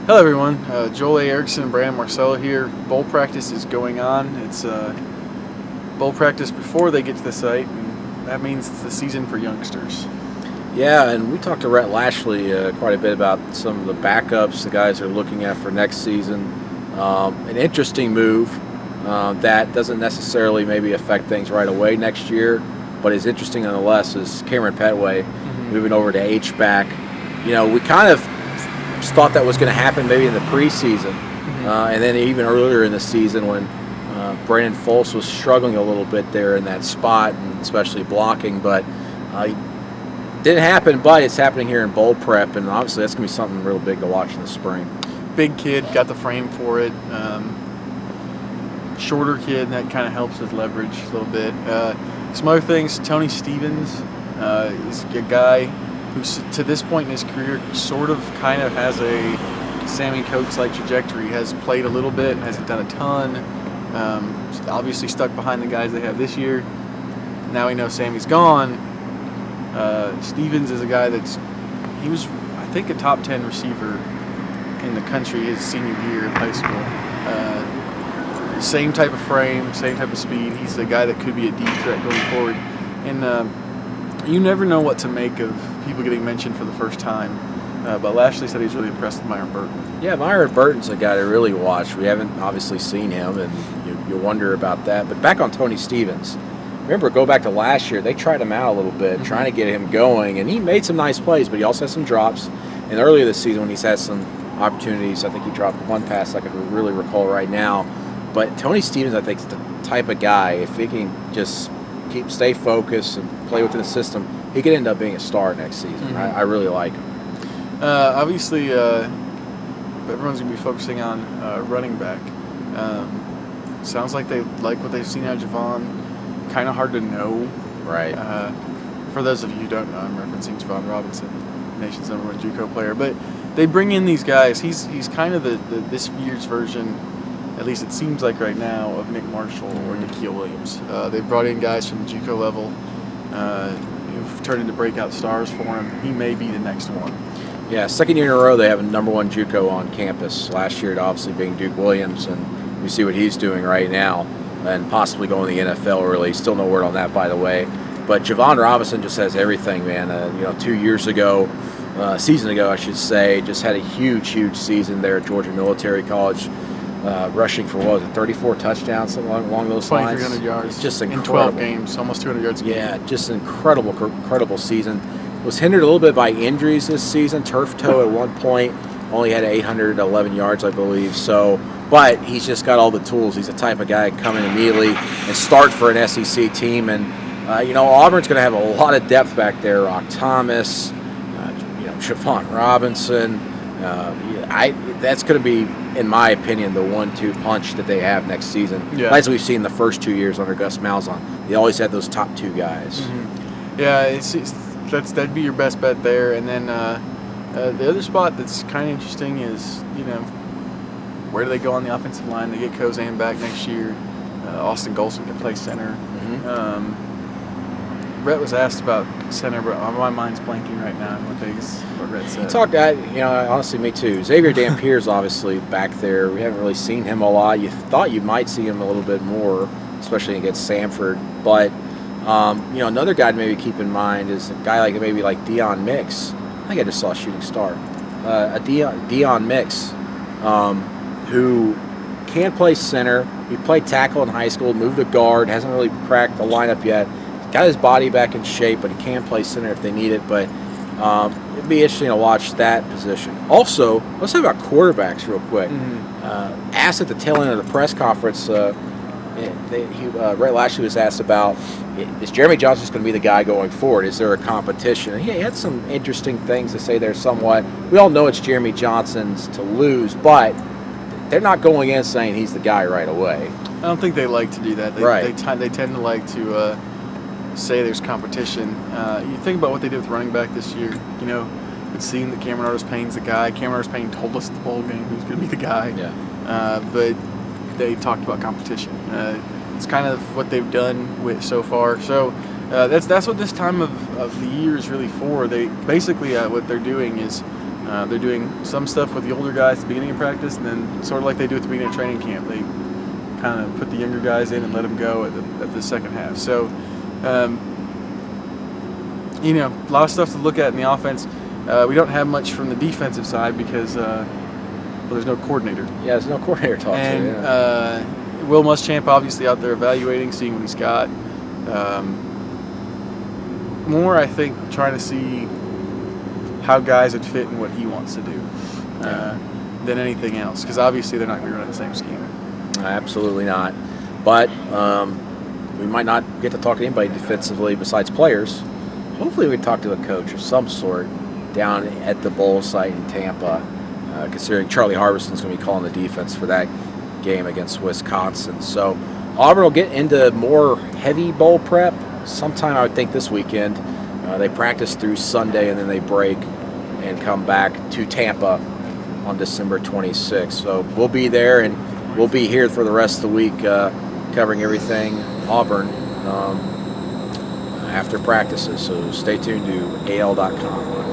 Hello everyone, Joel A. Erickson and Brandon Marcello here. Bowl practice is going on. It's bowl practice before they get to the site, and that means it's the season for youngsters. Yeah, and we talked to Rhett Lashley quite a bit about some of the backups the guys are looking at for next season. An interesting move that doesn't necessarily maybe affect things right away next year, but is interesting nonetheless is Cameron Petway moving over to H-back. You know, we kind of thought that was going to happen maybe in the preseason, and then even earlier in the season when Brandon Folse was struggling a little bit there in that spot, and especially blocking, but it didn't happen. But it's happening here in bowl prep, and obviously that's going to be something real big to watch in the spring. Big kid, got the frame for it. Shorter kid, that kind of helps with leverage a little bit. Some other things, Tony Stevens is a guy who to this point in his career sort of kind of has a Sammy Coates-like trajectory, has played a little bit, hasn't done a ton, obviously stuck behind the guys they have this year. Now we know Sammy's gone. Stevens is a guy he was, I think, a top 10 receiver in the country his senior year in high school. Same type of frame, same type of speed. He's a guy that could be a deep threat going forward. And you never know what to make of people getting mentioned for the first time. But Lashley said he's really impressed with Myron Burton. Yeah, Myron Burton's a guy to really watch. We haven't obviously seen him, and you wonder about that. But back on Tony Stevens, remember, go back to last year, they tried him out a little bit, trying to get him going, and he made some nice plays, but he also had some drops. And earlier this season when he's had some opportunities, I think he dropped one pass I could really recall right now. But Tony Stevens, I think, is the type of guy, if he can just stay focused and play within the system, he could end up being a star next season. I really like him. Obviously, everyone's going to be focusing on running back. Sounds like they like what they've seen out of Javon. Kind of hard to know. Right. For those of you who don't know, I'm referencing Javon Robinson, nation's #1 JUCO player. But they bring in these guys. He's kind of this year's version, at least it seems like right now, of Nick Marshall or Nikhil Williams. They brought in guys from the JUCO level who've turned into breakout stars for him. He may be the next one. Yeah, second year in a row they have a #1 JUCO on campus. Last year, it obviously being Duke Williams, and you see what he's doing right now, and possibly going to the NFL early. Still no word on that, by the way. But Javon Robinson just has everything, man. 2 years ago, season ago, I should say, just had a huge season there at Georgia Military College. Rushing for, 34 touchdowns, something along those lines. 2,300 yards. It's just incredible. In 12 games, almost 200 yards a game. Yeah, just incredible season. Was hindered a little bit by injuries this season. Turf toe at one point. Only had 811 yards, I believe. So, but he's just got all the tools. He's the type of guy to come in immediately and start for an SEC team. And, Auburn's going to have a lot of depth back there. Rock Thomas, Javon Robinson. That's going to be, in my opinion, the 1-2 punch that they have next season. Yeah. As we've seen the first 2 years under Gus Malzahn, they always had those top two guys. Yeah, that'd be your best bet there. And then the other spot that's kind of interesting is, where do they go on the offensive line? They get Kozan back next year. Austin Golson can play center. Rhett was asked about center, but my mind's blanking right now on what Rhett said. He talked, honestly, me too. Xavier Dampier's obviously back there. We haven't really seen him a lot. You thought you might see him a little bit more, especially against Samford. But, another guy to maybe keep in mind is a guy like Dion Mix. I think I just saw a shooting star. Dion Mix, who can play center. He played tackle in high school, moved to guard, hasn't really cracked the lineup yet. Got his body back in shape, but he can play center if they need it. But it'd be interesting to watch that position. Also, let's talk about quarterbacks real quick. Asked at the tail end of the press conference, Rhett Lashley was asked about, is Jeremy Johnson just going to be the guy going forward? Is there a competition? And he had some interesting things to say there somewhat. We all know it's Jeremy Johnson's to lose, but they're not going in saying he's the guy right away. I don't think they like to do that. They tend to like to say there's competition. You think about what they did with running back this year. It seemed that Cameron Artis-Payne's the guy. Cameron Artis-Payne told us at the bowl game who's going to be the guy. Yeah. But they talked about competition. It's kind of what they've done so far. So that's what this time of the year is really for. They basically what they're doing is They're doing some stuff with the older guys at the beginning of practice, and then sort of like they do at the beginning of training camp, they kind of put the younger guys in and let them go at the second half. So, a lot of stuff to look at in the offense. We don't have much from the defensive side because there's no coordinator. Yeah, there's no coordinator talk to. And Will Muschamp obviously out there evaluating, seeing what he's got. More, I think, trying to see how guys would fit in what he wants to do than anything else, because obviously they're not going to run the same scheme. Absolutely not. But we might not get to talk to anybody defensively besides players. Hopefully we talk to a coach of some sort down at the bowl site in Tampa, considering Charlie Harbison's going to be calling the defense for that game against Wisconsin. So Auburn will get into more heavy bowl prep sometime, I would think, this weekend. They practice through Sunday, and then they break and come back to Tampa on December 26th. So we'll be there, and we'll be here for the rest of the week covering everything Auburn after practices. So stay tuned to AL.com.